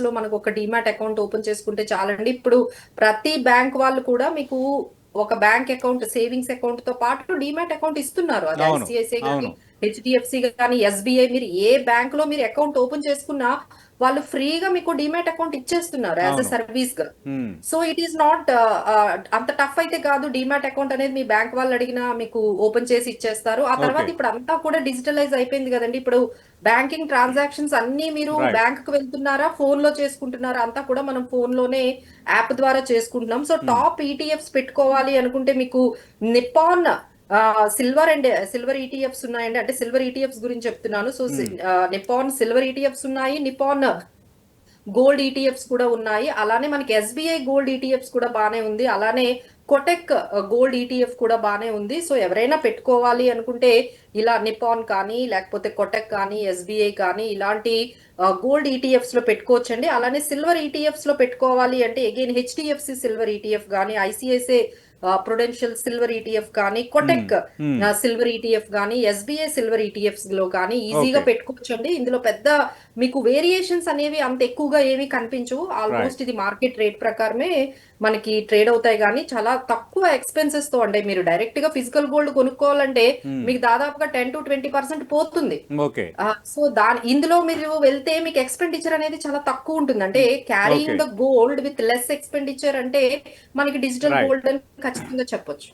లో మనకు ఒక డిమాట్ అకౌంట్ ఓపెన్ చేసుకుంటే చాలండి. ఇప్పుడు ప్రతి బ్యాంక్ వాళ్ళు కూడా మీకు ఒక బ్యాంక్ అకౌంట్, సేవింగ్స్ అకౌంట్ తో పాటు డిమాట్ అకౌంట్ ఇస్తున్నారు. అది అవును. ఐసిఐసిఐ గాని, అవును. హెచ్డిఎఫ్సి గాని, ఎస్బీఐ, మీరు ఏ బ్యాంక్ లో మీరు అకౌంట్ ఓపెన్ చేసుకున్నా వాళ్ళు ఫ్రీగా మీకు డిమాట్ అకౌంట్ ఇచ్చేస్తున్నారు యాజ్ అ అవును. సర్వీస్ గా. హ్మ్. సో ఇట్ ఈస్ నాట్ అంత టఫ్ అయితే కాదు. డిమాట్ అకౌంట్ అనేది మీ బ్యాంక్ వాళ్ళు అడిగినా మీకు ఓపెన్ చేసి ఇచ్చేస్తారు. ఆ ఓకే. తర్వాత ఇప్పుడు అంతా కూడా డిజిటలైజ్ అయిపోయింది కదండి. ఇప్పుడు బ్యాంకింగ్ ట్రాన్సాక్షన్స్ అన్ని మీరు రైట్. బ్యాంక్ కు వెళ్తున్నారా, ఫోన్ లో చేసుకుంటున్నారా, అంతా కూడా మనం ఫోన్ లోనే యాప్ ద్వారా చేసుకుంటున్నాం. సో హ్మ్. టాప్ ఈటీఎఫ్స్ పెట్టుకోవాలి అనుకుంటే మీకు నిపాన్ సిల్వర్ ఈటీఎఫ్స్ ఉన్నాయండి. అంటే సిల్వర్ ఈటీఎఫ్స్ గురించి చెప్తున్నాను. సో హ్మ్. నిపాన్ సిల్వర్ ఈటీఎఫ్స్ ఉన్నాయి, నిపాన్ గోల్డ్ ఈటీఎఫ్స్ కూడా ఉన్నాయి. అలానే మనకి ఎస్బీఐ గోల్డ్ ఈటీఎఫ్స్ కూడా బానే ఉంది. అలానే కొటెక్ గోల్డ్ ఈటీఎఫ్ కూడా బానే ఉంది. సో ఎవరైనా పెట్టుకోవాలి అనుకుంటే ఇలా నిపాన్ కానీ, లేకపోతే కొటెక్ కానీ, ఎస్బీఐ కానీ ఇలాంటి గోల్డ్ ఈటీఎఫ్స్ లో పెట్టుకోవచ్చండి. అలానే సిల్వర్ ఈటీఎఫ్స్ లో పెట్టుకోవాలి అంటే అగైన్ హెచ్డిఎఫ్సి సిల్వర్ ఈటీఎఫ్ కానీ, ఐసిఐసిఐ ప్రొడెన్షియల్ సిల్వర్ ఈటీఎఫ్ కానీ, హ్మ్. కొటెక్ హ్మ్. సిల్వర్ ఈటీఎఫ్ కానీ, ఎస్బీఐ సిల్వర్ ఈటీఎఫ్స్ లో కానీ ఈజీగా ఓకే. పెట్టుకోవచ్చండి. ఇందులో పెద్ద మీకు వేరియేషన్స్ అనేవి అంత ఎక్కువగా ఏమీ కనిపించవు. రైట్. ఆల్మోస్ట్ ఇది మార్కెట్ రేట్ ప్రకారమే మనకి ట్రేడ్ అవుతాయి. కానీ చాలా తక్కువ ఎక్స్పెన్సెస్ తో, అంటే మీరు డైరెక్ట్ గా ఫిజికల్ గోల్డ్ కొనుక్కోవాలంటే హ్మ్. మీకు దాదాపుగా 10 to 20% పోతుంది. ఓకే. సో ఇందులో మీరు వెళ్తే మీకు ఎక్స్పెండిచర్ అనేది చాలా తక్కువ ఉంటుంది. అంటే హ్మ్. Okay. Carrying the gold with less expenditure అంటే మనకి డిజిటల్ రైట్. గోల్డ్ అని ఖచ్చితంగా చెప్పొచ్చు.